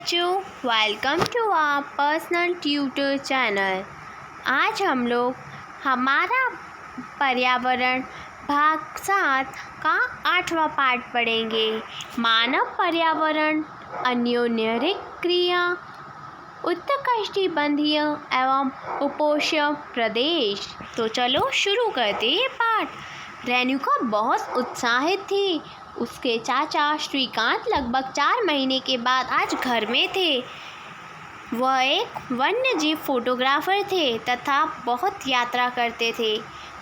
बच्चों, welcome to our personal tutor channel. आज हम लोग हमारा पर्यावरण भाग 7 का 8वां पाठ पढ़ेंगे। मानव पर्यावरण अन्योन्य क्रिया, उष्णकटिबंधीय एवं उपोष्ण प्रदेश। तो चलो शुरू करते हैं पाठ। रेणुका बहुत उत्साहित थी। उसके चाचा श्रीकांत लगभग 4 महीने के बाद आज घर में थे। वह एक वन्यजीव फोटोग्राफर थे तथा बहुत यात्रा करते थे।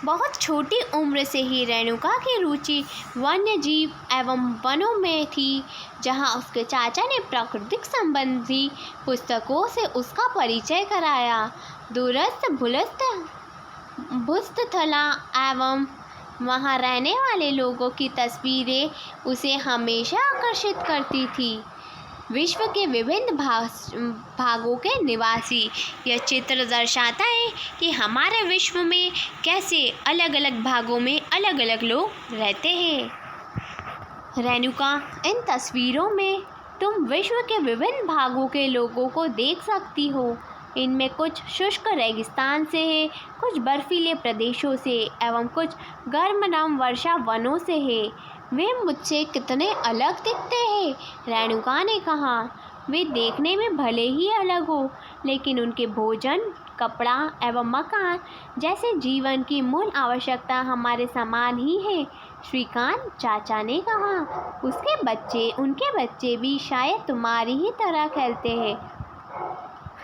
बहुत छोटी उम्र से ही रेणुका की रुचि वन्यजीव एवं वनों में थी, जहां उसके चाचा ने प्राकृतिक संबंधी पुस्तकों से उसका परिचय कराया। दूरस्थ भूस्थला एवं वहाँ रहने वाले लोगों की तस्वीरें उसे हमेशा आकर्षित करती थी। विश्व के विभिन्न भागों के निवासी। यह चित्र दर्शाता है कि हमारे विश्व में कैसे अलग अलग भागों में अलग अलग लोग रहते हैं। रेणुका, इन तस्वीरों में तुम विश्व के विभिन्न भागों के लोगों को देख सकती हो। इनमें कुछ शुष्क रेगिस्तान से है, कुछ बर्फीले प्रदेशों से एवं कुछ गर्म वर्षा वनों से है। वे मुझसे कितने अलग दिखते हैं, रेणुका ने कहा। वे देखने में भले ही अलग हो, लेकिन उनके भोजन, कपड़ा एवं मकान जैसे जीवन की मूल आवश्यकता हमारे समान ही है, श्रीकांत चाचा ने कहा। उनके बच्चे भी शायद तुम्हारी ही तरह खेलते हैं।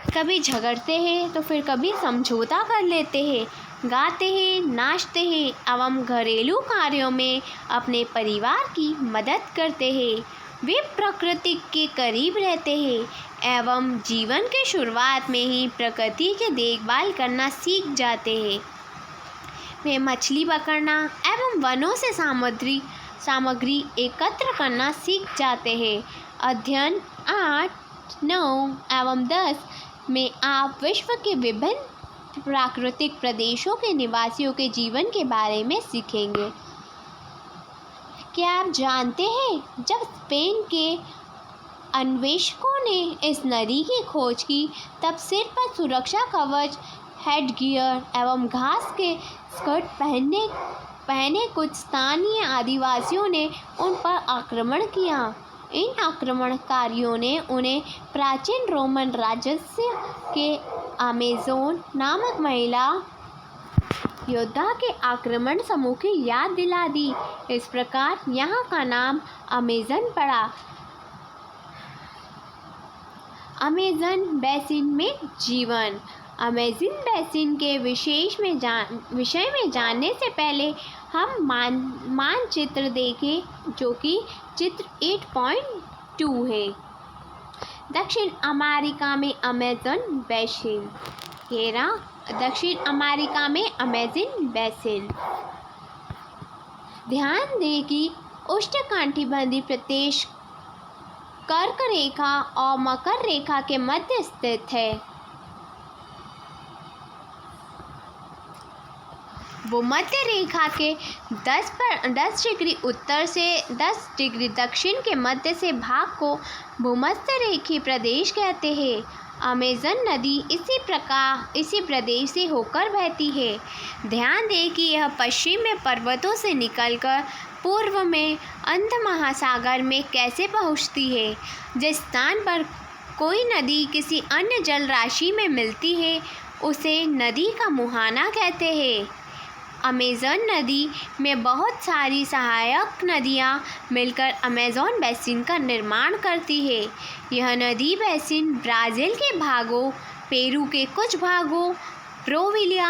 कभी झगड़ते हैं तो फिर कभी समझौता कर लेते हैं, गाते हैं, नाचते हैं एवं घरेलू कार्यों में अपने परिवार की मदद करते हैं। वे प्रकृति के करीब रहते हैं एवं जीवन के शुरुआत में ही प्रकृति की देखभाल करना सीख जाते हैं। वे मछली पकड़ना एवं वनों से सामग्री एकत्र करना सीख जाते हैं। अध्ययन 8, 9 एवं 10 में आप विश्व के विभिन्न प्राकृतिक प्रदेशों के निवासियों के जीवन के बारे में सीखेंगे। क्या आप जानते हैं, जब स्पेन के अन्वेषकों ने इस नदी की खोज की, तब सिर पर सुरक्षा कवच, हेडगियर एवं घास के स्कर्ट पहने कुछ स्थानीय आदिवासियों ने उन पर आक्रमण किया। इन आक्रमणकारियों ने उन्हें प्राचीन रोमन राजस्य के अमेज़न नामक महिला योद्धा के आक्रमण समूह की याद दिला दी। इस प्रकार यहाँ का नाम अमेज़न पड़ा। अमेज़न बेसिन में जीवन। अमेज़न बेसिन के विषय में जानने से पहले हम मानचित्र देखें, जो कि चित्र 8.2 है। दक्षिण अमेरिका में अमेज़न बेसिन। दक्षिण अमेरिका में अमेज़न बेसिन। ध्यान दें कि उष्णकटिबंधीय प्रदेश कर्क रेखा और मकर रेखा के मध्य स्थित है। भूमध्य रेखा के 10 डिग्री उत्तर से 10 डिग्री दक्षिण के मध्य से भाग को भूमध्य रेखीय प्रदेश कहते हैं। अमेज़न नदी इसी प्रदेश से होकर बहती है। ध्यान दें कि यह पश्चिम में पर्वतों से निकलकर पूर्व में अंध महासागर में कैसे पहुँचती है। जिस स्थान पर कोई नदी किसी अन्य जल राशि में मिलती है, उसे नदी का मुहाना कहते हैं। अमेज़न नदी में बहुत सारी सहायक नदियाँ मिलकर अमेज़न बेसिन का निर्माण करती है। यह नदी बेसिन ब्राज़ील के भागों, पेरू के कुछ भागों, ब्रोविलिया,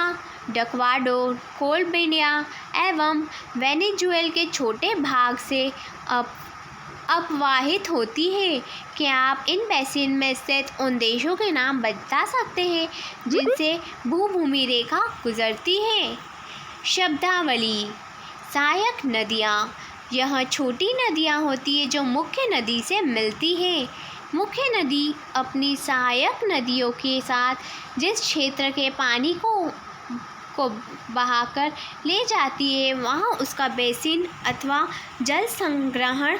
इक्वाडोर, कोलंबिया एवं वेनेजुएला के छोटे भाग से अपवाहित होती है। क्या आप इन बेसिन में स्थित उन देशों के नाम बता सकते हैं जिनसे भूमि रेखा गुजरती है? शब्दावली। सहायक नदियाँ। यह छोटी नदियाँ होती है जो मुख्य नदी से मिलती है। मुख्य नदी अपनी सहायक नदियों के साथ जिस क्षेत्र के पानी को बहाकर ले जाती है, वहाँ उसका बेसिन अथवा जल संग्रहण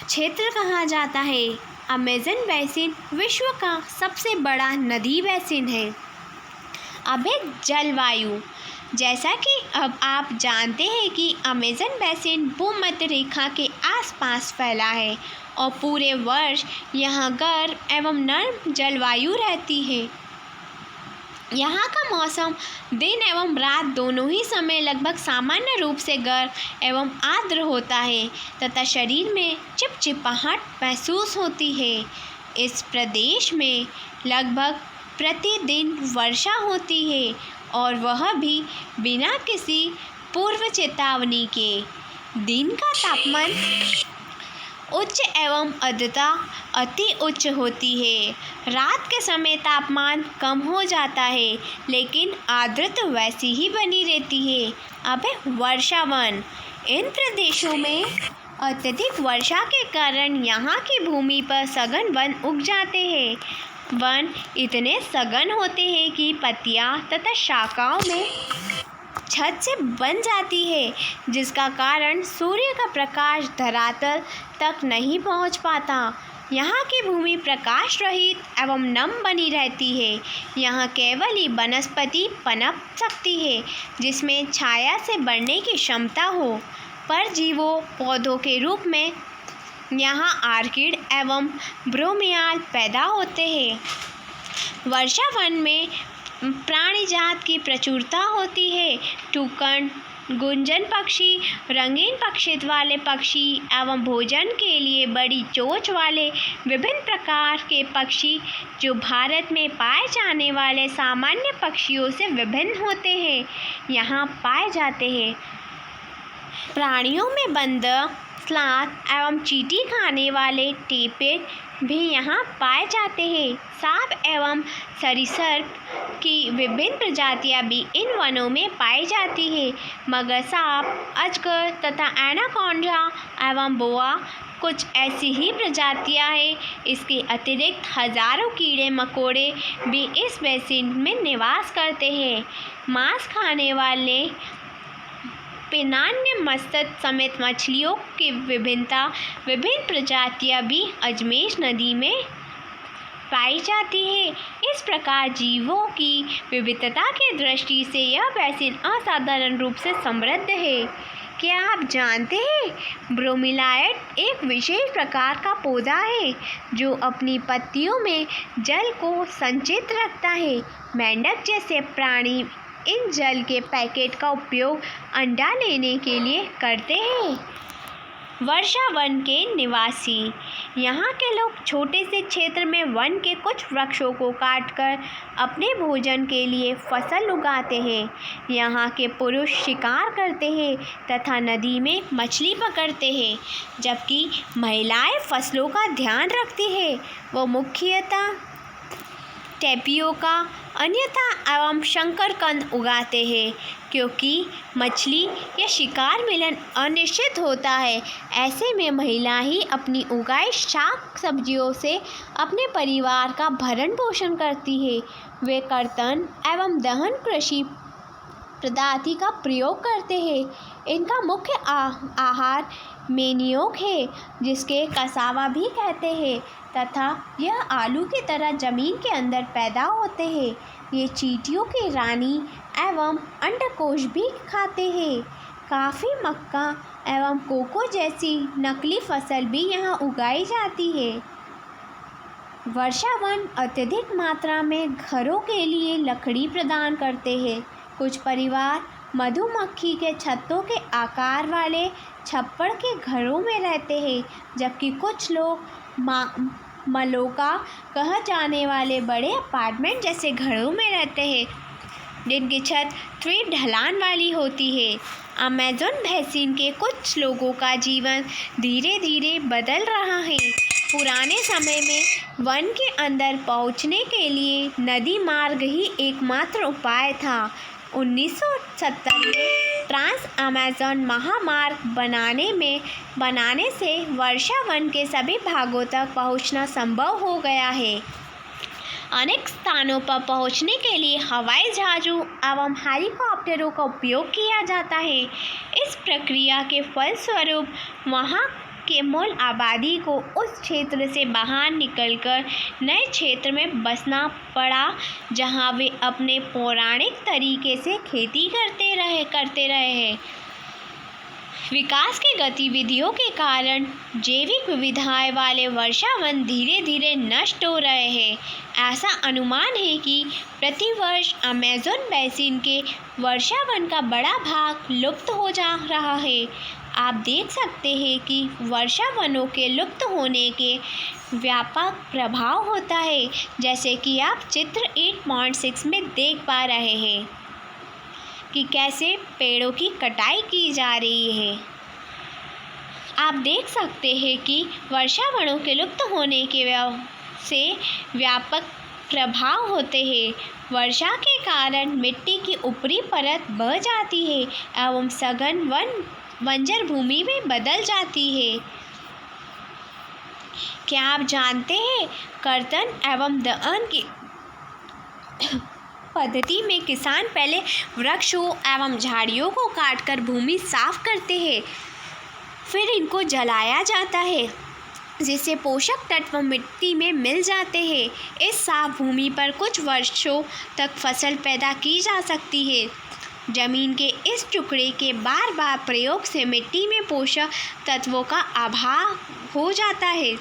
क्षेत्र कहा जाता है। अमेज़न बेसिन विश्व का सबसे बड़ा नदी बेसिन है। अब है जलवायु। जैसा कि अब आप जानते हैं कि अमेज़न बेसिन भूमध्य रेखा के आसपास फैला है और पूरे वर्ष यहाँ गर्म एवं नर्म जलवायु रहती है। यहाँ का मौसम दिन एवं रात दोनों ही समय लगभग सामान्य रूप से गर्म एवं आर्द्र होता है तथा शरीर में चिपचिपाहट महसूस होती है। इस प्रदेश में लगभग प्रतिदिन वर्षा होती है और वह भी बिना किसी पूर्व चेतावनी के। दिन का तापमान उच्च एवं आर्द्रता अति उच्च होती है। रात के समय तापमान कम हो जाता है लेकिन आर्द्रता वैसी ही बनी रहती है। अब है वर्षावन। इन प्रदेशों में अत्यधिक वर्षा के कारण यहाँ की भूमि पर सघन वन उग जाते हैं। वन इतने सघन होते हैं कि पत्तियाँ तथा शाखाओं में छत से बन जाती है, जिसका कारण सूर्य का प्रकाश धरातल तक नहीं पहुंच पाता। यहाँ की भूमि प्रकाश रहित एवं नम बनी रहती है। यहाँ केवल ही वनस्पति पनप सकती है जिसमें छाया से बढ़ने की क्षमता हो। परजीवों पौधों के रूप में यहाँ आर्किड एवं ब्रोमियाल पैदा होते हैं। वर्षावन में प्राणी जात की प्रचुरता होती है। टुकन, गुंजन पक्षी, रंगीन पक्षित्व वाले पक्षी एवं भोजन के लिए बड़ी चोंच वाले विभिन्न प्रकार के पक्षी जो भारत में पाए जाने वाले सामान्य पक्षियों से विभिन्न होते हैं, यहाँ पाए जाते हैं। प्राणियों में बंदर, स्लॉथ एवं चींटी खाने वाले टेपिड भी यहाँ पाए जाते हैं। सांप एवं सरीसृप की विभिन्न प्रजातियाँ भी इन वनों में पाई जाती हैं। मगर सांप, अजगर तथा एनाकोंडा एवं बोआ कुछ ऐसी ही प्रजातियाँ हैं। इसके अतिरिक्त हजारों कीड़े मकोड़े भी इस बेसिन में निवास करते हैं। मांस खाने वाले पिनान्य मत्स्य समेत मछलियों की विभिन्न प्रजातियाँ भी अजमेर नदी में पाई जाती है। इस प्रकार जीवों की विविधता की दृष्टि से यह बेसिन असाधारण रूप से समृद्ध है। क्या आप जानते हैं ब्रोमीलाइट एक विशेष प्रकार का पौधा है जो अपनी पत्तियों में जल को संचित रखता है। मेंढक जैसे प्राणी इन जल के पैकेट का उपयोग अंडा लेने के लिए करते हैं। वर्षावन के निवासी। यहाँ के लोग छोटे से क्षेत्र में वन के कुछ वृक्षों को काटकर अपने भोजन के लिए फसल उगाते हैं। यहाँ के पुरुष शिकार करते हैं तथा नदी में मछली पकड़ते हैं, जबकि महिलाएं फसलों का ध्यान रखती हैं। वो मुख्यतः टेपियोका अन्यथा एवं शकरकंद उगाते हैं, क्योंकि मछली या शिकार मिलन अनिश्चित होता है। ऐसे में महिला ही अपनी उगाई शाक सब्जियों से अपने परिवार का भरण पोषण करती है। वे कर्तन एवं दहन कृषि पदार्थ का प्रयोग करते हैं। इनका मुख्य आहार मेनियोक है, जिसके कसावा भी कहते हैं, तथा यह आलू की तरह जमीन के अंदर पैदा होते हैं। ये चींटियों की रानी एवं अंडकोश भी खाते हैं। काफ़ी, मक्का एवं कोको जैसी नकली फसल भी यहाँ उगाई जाती है। वर्षावन अत्यधिक मात्रा में घरों के लिए लकड़ी प्रदान करते हैं। कुछ परिवार मधुमक्खी के छत्तों के आकार वाले छप्पड़ के घरों में रहते हैं, जबकि कुछ लोग मलोका कहा जाने वाले बड़े अपार्टमेंट जैसे घरों में रहते हैं, जिनकी छत थ्री ढलान वाली होती है। अमेज़न बेसिन के कुछ लोगों का जीवन धीरे धीरे बदल रहा है। पुराने समय में वन के अंदर पहुंचने के लिए नदी मार्ग ही एकमात्र उपाय था। 1970 में ट्रांस अमेज़न महामार्ग बनाने से वर्षावन के सभी भागों तक पहुंचना संभव हो गया है। अनेक स्थानों पर पहुंचने के लिए हवाई जहाज़ों एवं हेलीकॉप्टरों का उपयोग किया जाता है। इस प्रक्रिया के फलस्वरूप वहां के मूल आबादी को उस क्षेत्र से बाहर निकलकर नए क्षेत्र में बसना पड़ा जहां वे अपने पौराणिक तरीके से खेती करते रहे हैं। विकास की गतिविधियों के कारण जैविक विविधताएं वाले वर्षावन धीरे धीरे नष्ट हो रहे हैं। ऐसा अनुमान है कि प्रतिवर्ष अमेज़न बेसिन के वर्षावन का बड़ा भाग लुप्त हो जा रहा है। आप देख सकते हैं कि वर्षावनों के लुप्त होने के व्यापक प्रभाव होता है, जैसे कि आप चित्र 8.6 में देख पा रहे हैं कि कैसे पेड़ों की कटाई की जा रही है। आप देख सकते हैं कि वर्षावनों के लुप्त होने के से व्यापक प्रभाव होते हैं। वर्षा के कारण मिट्टी की ऊपरी परत बह जाती है एवं सघन बंजर भूमि में बदल जाती है। क्या आप जानते हैं, कर्तन एवं दहन की पद्धति में किसान पहले वृक्षों एवं झाड़ियों को काटकर भूमि साफ करते हैं, फिर इनको जलाया जाता है जिससे पोषक तत्व मिट्टी में मिल जाते हैं। इस साफ भूमि पर कुछ वर्षों तक फसल पैदा की जा सकती है। जमीन के इस टुकड़े के बार बार प्रयोग से मिट्टी में पोषक तत्वों का अभाव हो जाता है,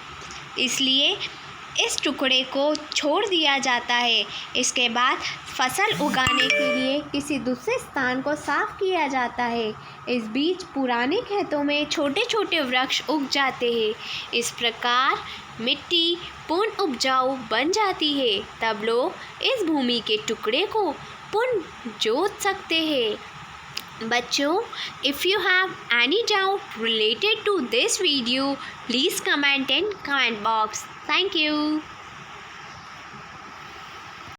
इसलिए इस टुकड़े को छोड़ दिया जाता है। इसके बाद फसल उगाने के लिए किसी दूसरे स्थान को साफ किया जाता है। इस बीच पुराने खेतों में छोटे छोटे वृक्ष उग जाते हैं। इस प्रकार मिट्टी पूर्ण उपजाऊ बन जाती है। तब लोग इस भूमि के टुकड़े को पुनः जोत सकते हैं। बच्चों, if you have any doubt related to this video, please comment in comment box. Thank you.